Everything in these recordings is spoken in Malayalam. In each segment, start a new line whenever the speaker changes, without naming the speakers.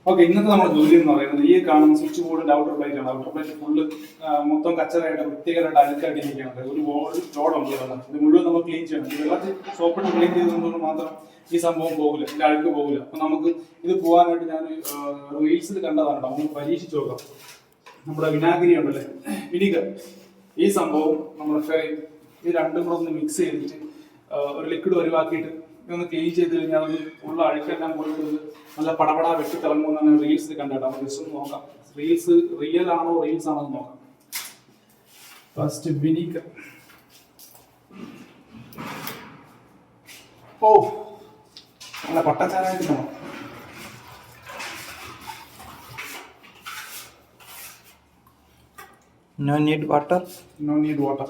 ഓക്കെ, ഇന്നത്തെ നമ്മുടെ ജോലി എന്ന് പറയുന്നത് ഈ കാണുന്ന സ്വിച്ച് ബോർഡിന്റെ ഔട്ടർ പ്ലേറ്റ് ആണ്. ഔട്ടർ പ്ലേറ്റ് ഫുള്ള് മൊത്തം കച്ചറായിട്ട് വൃത്തികരമായിട്ട് അഴുക്കായിട്ട് ഇരിക്കുകയാണ്. ഒരു ലോഡുണ്ട് വെള്ളം, ഇത് മുഴുവൻ നമ്മൾ ക്ലീൻ ചെയ്യണം. ഇത് വെള്ളത്തിൽ സോപ്പിട്ട് ക്ലീൻ ചെയ്തുകൊണ്ട് മാത്രം ഈ സംഭവം പോകില്ല, ഇതിന്റെ അഴുക്ക് പോകില്ല. അപ്പൊ നമുക്ക് ഇത് പോകാനായിട്ട് ഞാൻ റീൽസിൽ കണ്ടതാണ്. നമുക്ക് പരീക്ഷിച്ച് നോക്കാം. നമ്മുടെ വിനാഗിരി ഉണ്ടല്ലേ, വിനീഗർ, ഈ സംഭവം നമ്മുടെ ഇത് രണ്ടും കൂടെ ഒന്ന് മിക്സ് ചെയ്തിട്ട് ഒരു ലിക്വിഡ് ഒഴിവാക്കിയിട്ട് ഇതൊന്ന് ക്ലീൻ ചെയ്ത് കഴിഞ്ഞാൽ അത് ഉള്ള അഴുക്കെല്ലാം പോയിട്ട് നല്ല പടപട വെട്ടിത്തിളങ്ങുമെന്നാണ് റീൽസിൽ കണ്ടിട്ട്. നമുക്ക് ജസ്റ്റ് ഒന്ന് നോക്കാം, റീൽസ് റിയൽ ആണോ റീൽസ് ആണോ എന്ന് നോക്കാം. First vinegar. ഓ, നല്ല പട്ടച്ചാരായിട്ട് പോകണം.
No need water.
No need water.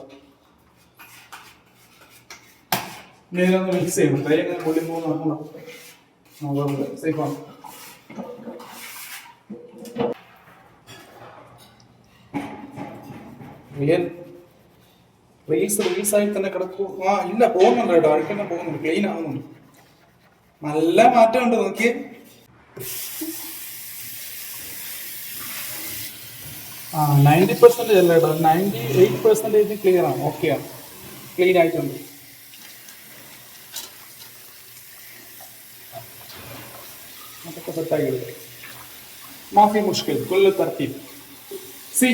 ഇതൊന്ന് മിക്സ് ചെയ്യണം. കൈ അങ്ങനെ പൊള്ളി പോകുന്ന സേഫാണ്. റീൽസ് ആയി തന്നെ കിടക്കൂ. ആ ഇല്ല, പോകുന്നുണ്ട് കേട്ടോ, അഴുക്കെല്ലാം പോകുന്നുണ്ട്, ക്ലീൻ ആവുന്നുണ്ട്, നല്ല മാറ്റമുണ്ട്. നോക്കിയേ, 90% അല്ല കേട്ടോ, 98% ക്ലിയർ ആണ്, ഓക്കെയാണ്, ക്ലീൻ ആയിട്ടുണ്ട്. അതൊക്കെ സെറ്റാക്കി എടുക്കാം. മാഫി മുഷ്കിൽ കൊല്ല തർത്തീബ് സി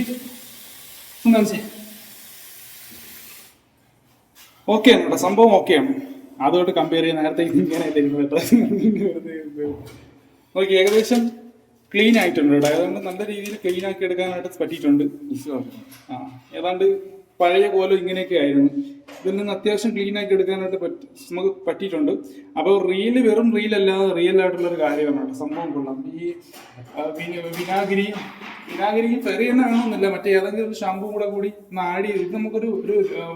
ഓക്കെയാണ് കേട്ടോ, സംഭവം ഓക്കെയാണ്. അതുമായിട്ട് കമ്പയർ ചെയ്യാൻ നേരത്തെ ഇങ്ങനെ നോക്കി ഏകദേശം ക്ലീൻ ആയിട്ടുണ്ട് കേട്ടോ. ഏതാണ്ട് നല്ല രീതിയിൽ ക്ലീൻ ആക്കി എടുക്കാനായിട്ട് പറ്റിയിട്ടുണ്ട്. ഏതാണ്ട് പഴയ പോലെ ഇങ്ങനെയൊക്കെ ആയിരുന്നു. ഇതിൽ നിന്ന് അത്യാവശ്യം ക്ലീൻ ആക്കി എടുക്കാനായിട്ട് നമുക്ക് പറ്റിയിട്ടുണ്ട്. അപ്പോൾ റീല് വെറും റീലല്ലാതെ റിയൽ ആയിട്ടുള്ള ഒരു കാര്യമാണ് സംഭവം കൊള്ളാം. ഈ വിനാഗിരി ഫെറി തന്നെ വേണമെന്നില്ല, മറ്റേ ഏതെങ്കിലും ഒരു ഷാമ്പൂ കൂടി ആഡ് ചെയ്ത് ഇത് നമുക്കൊരു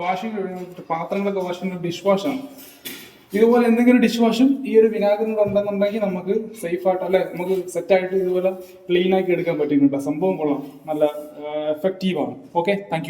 വാഷിംഗ് പാത്രങ്ങളൊക്കെ വാഷ് ചെയ്യുന്ന ഡിഷ് വാഷാണ്. ഇതുപോലെ എന്തെങ്കിലും ഡിഷ് വാഷും ഈ ഒരു വിനാഗിരി ഉണ്ടെന്നുണ്ടെങ്കിൽ നമുക്ക് സേഫ് ആയിട്ട് അല്ലെ, നമുക്ക് സെറ്റായിട്ട് ഇതുപോലെ ക്ലീൻ ആക്കി എടുക്കാൻ പറ്റുന്നുണ്ട്. സംഭവം കൊള്ളാം, നല്ല എഫക്റ്റീവാണ്. Okay, thank you.